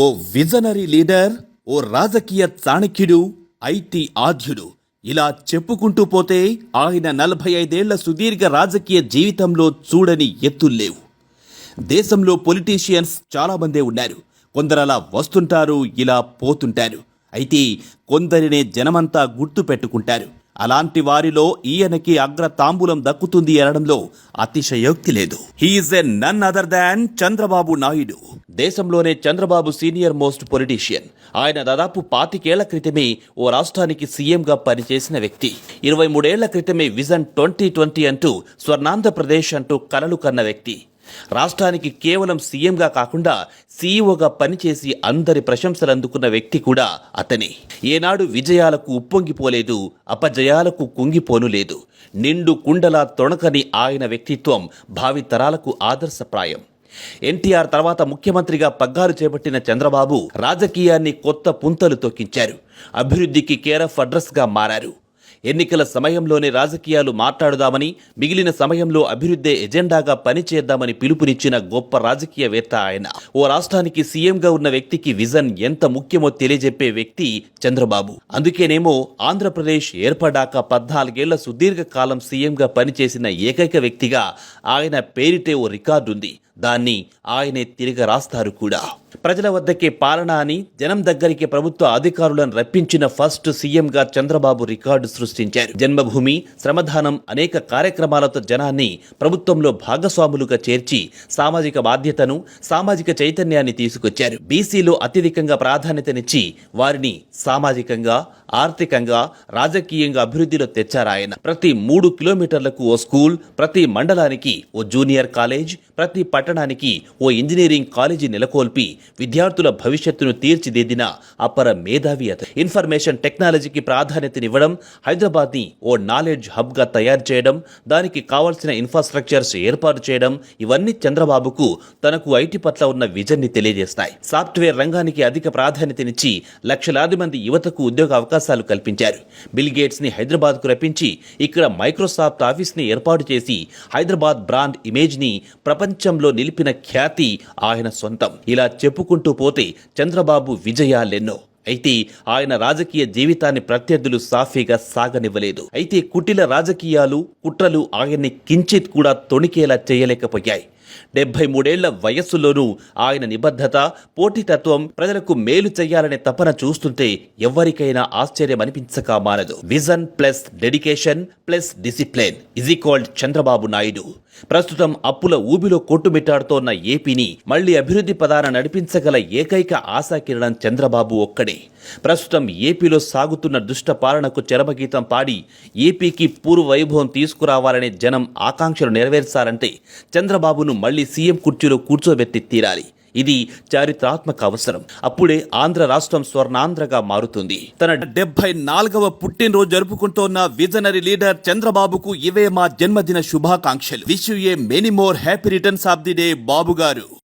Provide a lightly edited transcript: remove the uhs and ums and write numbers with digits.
ఓ visionary leader, ఓ రాజకీయ చాణక్యుడు, IT ఆద్యుడు, ఇలా చెప్పుకుంటూ పోతే ఆయన 45 ఏళ్ల సుదీర్ఘ రాజకీయ జీవితంలో చూడని ఎత్తుల్లేవు. దేశంలో పొలిటీషియన్స్ చాలామందే ఉన్నారు. కొందరలా వస్తుంటారు, ఇలా పోతుంటారు. అయితే కొందరినే జనమంతా గుర్తు పెట్టుకుంటారు. అలాంటి వారిలో ఈయనకి అగ్ర తాంబూలం దక్కుతుంది అనడంలో అతిశయోక్తి లేదు. He is a none other than Chandrababu Naidu. దేశంలోనే చంద్రబాబు సీనియర్ మోస్ట్ పొలిటీషియన్. ఆయన దాదాపు 25 ఏళ్ల క్రితమే ఓ రాష్ట్రానికి సీఎంగా పనిచేసిన వ్యక్తి. 23 ఏళ్ల క్రితమే విజన్ 2020 అంటూ స్వర్ణాంధ్రప్రదేశ్ అంటూ కలలు కన్న వ్యక్తి. రాష్ట్రానికి కేవలం సీఎంగా కాకుండా సీఈఓగా పనిచేసి అందరి ప్రశంసలు అందుకున్న వ్యక్తి కూడా అతనే. ఏనాడు విజయాలకు ఉప్పొంగిపోలేదు, అపజయాలకు కుంగిపోను లేదు. నిండు కుండలా తొణకని ఆయన వ్యక్తిత్వం భావితరాలకు ఆదర్శప్రాయం. ఎన్టీఆర్ తర్వాత ముఖ్యమంత్రిగా పగ్గాలు చేపట్టిన చంద్రబాబు రాజకీయాన్ని కొత్త పుంతలు తొక్కించారు. అభివృద్ధికి కేరఫ్ అడ్రస్గా మారారు. ఎన్నికల సమయంలోనే రాజకీయాలు మాట్లాడుదామని, మిగిలిన సమయంలో అభివృద్ధి ఎజెండాగా పనిచేద్దామని పిలుపునిచ్చిన గొప్ప రాజకీయవేత్త ఆయన. ఓ రాష్ట్రానికి సీఎంగా ఉన్న వ్యక్తికి విజన్ ఎంత ముఖ్యమో తెలియజెప్పే వ్యక్తి చంద్రబాబు. అందుకేనేమో ఆంధ్రప్రదేశ్ ఏర్పడ్డాక 14 ఏళ్ల సుదీర్ఘ కాలం సీఎంగా పనిచేసిన ఏకైక వ్యక్తిగా ఆయన పేరిటే ఓ రికార్డుంది. దాన్ని ఆయనే తిరిగి రాస్తారు కూడా. ప్రజల వద్దకే పాలన అని జనం దగ్గరికి ప్రభుత్వ అధికారులను రప్పించిన ఫస్ట్ సీఎంగా చంద్రబాబు రికార్డు సృష్టించారు. జన్మభూమి, శ్రమదానం అనేక కార్యక్రమాలతో జనాన్ని ప్రభుత్వంలో భాగస్వాములుగా చేర్చి సామాజిక బాధ్యతను, సామాజిక చైతన్యాన్ని తీసుకొచ్చారు. బీసీలో అత్యధికంగా ప్రాధాన్యతనిచ్చి వారిని సామాజికంగా, ఆర్థికంగా, రాజకీయంగా అభివృద్ధిలో తెచ్చారాయన. ప్రతి 3 కిలోమీటర్లకు ఓ స్కూల్, ప్రతి మండలానికి ఓ జూనియర్ కాలేజ్, ప్రతి పట్టణానికి ఓ ఇంజనీరింగ్ కాలేజీ నెలకొల్పి విద్యార్థుల భవిష్యత్తును తీర్చిదిద్దిన అపర మేధావి అతను. ఇన్ఫర్మేషన్ టెక్నాలజీకి ప్రాధాన్యతనివ్వడం, హైదరాబాద్ ని ఓ నాలెడ్జ్ హబ్ గా తయారు చేయడం, దానికి కావాల్సిన ఇన్ఫ్రాస్ట్రక్చర్స్ ఏర్పాటు చేయడం, ఇవన్నీ చంద్రబాబుకు తనకు ఐటీ పట్ల ఉన్న విజన్ ని తెలియజేస్తాయి. సాఫ్ట్వేర్ రంగానికి అధిక ప్రాధాన్యతనిచ్చి లక్షలాది మంది యువతకు ఉద్యోగ అవకాశాలు కల్పించారు. బిల్ గేట్స్ ని హైదరాబాద్ కు రప్పించి ఇక్కడ మైక్రోసాఫ్ట్ ఆఫీస్ ని ఏర్పాటు చేసి హైదరాబాద్ బ్రాండ్ ఇమేజ్ ని ప్రపంచంలో నిలిపిన ఖ్యాతి ఆయన సొంతం. ఇలా చెప్పుకుంటూ పోతే చంద్రబాబు విజయాలెన్నో. అయితే ఆయన రాజకీయ జీవితాన్ని ప్రత్యర్థులు సాఫీగా సాగనివ్వలేదు. అయితే కుటిల రాజకీయాలు, కుట్రలు ఆయన్ని కించిత్ కూడా తొణికేలా చేయలేకపోయాయి. 73 ఏళ్ల వయస్సులోనూ ఆయన నిబద్ధత, పోటీతత్వం, ప్రజలకు మేలు చేయాలనే తపన చూస్తుంటే ఎవరికైనా ఆశ్చర్యం అనిపించక మానదు. Vision plus dedication plus discipline is equalled Chandrababu Naidu. ప్రస్తుతం అప్పుల ఊబిలో కొట్టుమిట్టాడుతోన్న ఏపీని మళ్లీ అభివృద్ధి పదాన నడిపించగల ఏకైక ఆశాకిరణం చంద్రబాబు ఒక్కడే. ప్రస్తుతం ఏపీలో సాగుతున్న దుష్ట పాలనకు చరమగీతం పాడి ఏపీకి పూర్వ వైభవం తీసుకురావాలనే జనం ఆకాంక్షలు నెరవేర్చాలంటే చంద్రబాబును మళ్లీ సీఎం కుర్చీలో కూర్చోబెట్టి తీరాలి. ఇది చారిత్రాత్మక అవసరం. అప్పుడే ఆంధ్ర రాష్ట్రం స్వర్ణాంధ్రగా మారుతుంది. తన 74వ పుట్టినరోజు జరుపుకుంటోన్న విజనరీ లీడర్ చంద్రబాబుకు ఇవే మా జన్మదిన శుభాకాంక్షలు. Wish you a many more happy returns of the day Babu గారు.